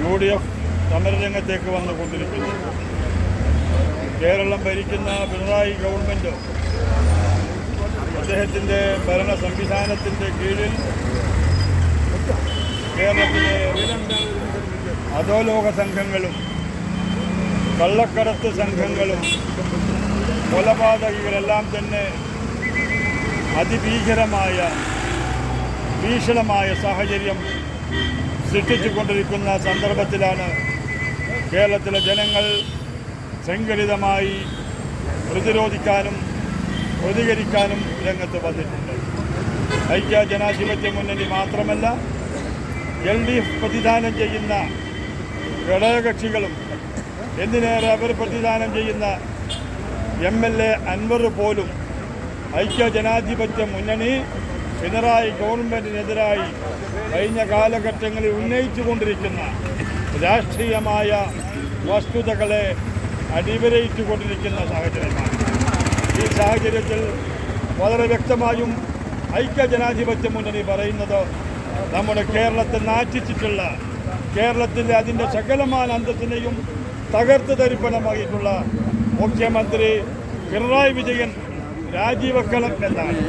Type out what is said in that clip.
UDF സമരരംഗത്തേക്ക് വന്നുകൊണ്ടിരിക്കുന്നു. കേരളം ഭരിക്കുന്ന Pinarayi government അദ്ദേഹത്തിൻ്റെ ഭരണ സംവിധാനത്തിൻ്റെ കീഴിൽ കേരളത്തിലെ അധോലോക സംഘങ്ങളും കള്ളക്കടത്ത് സംഘങ്ങളും കൊലപാതകികളെല്ലാം തന്നെ ഭീഷണമായ സാഹചര്യം സൃഷ്ടിച്ചുകൊണ്ടിരിക്കുന്ന സന്ദർഭത്തിലാണ് കേരളത്തിലെ ജനങ്ങൾ സംഘടിതമായി പ്രതിരോധിക്കാനും പ്രതികരിക്കാനും രംഗത്ത് വന്നിട്ടുണ്ട്. ഐക്യ ജനാധിപത്യ മുന്നണി മാത്രമല്ല, LDF പ്രതിദാനം ചെയ്യുന്ന ഘടകകക്ഷികളും, എന്തിനേറെ അവർ പ്രതിദാനം ചെയ്യുന്ന MLA അൻവർ പോലും ഐക്യ ജനാധിപത്യ മുന്നണി പിണറായി ഗവൺമെൻറ്റിനെതിരായി കഴിഞ്ഞ കാലഘട്ടങ്ങളിൽ ഉന്നയിച്ചുകൊണ്ടിരിക്കുന്ന രാഷ്ട്രീയമായ വസ്തുതകളെ അടിവരയിട്ടുകൊണ്ടിരിക്കുന്ന സാഹചര്യമാണ്. ഈ സാഹചര്യത്തിൽ വളരെ വ്യക്തമായും ഐക്യ ജനാധിപത്യ മുന്നണി പറയുന്നത് നമ്മുടെ കേരളത്തെ നാറ്റിച്ചിട്ടുള്ള, കേരളത്തിലെ അതിൻ്റെ സകലമായ അന്തസ്സിനെയും തകർത്ത് തരിപ്പണമായിട്ടുള്ള മുഖ്യമന്ത്രി പിണറായി വിജയൻ രാജിവെക്കണം എന്നാണ്.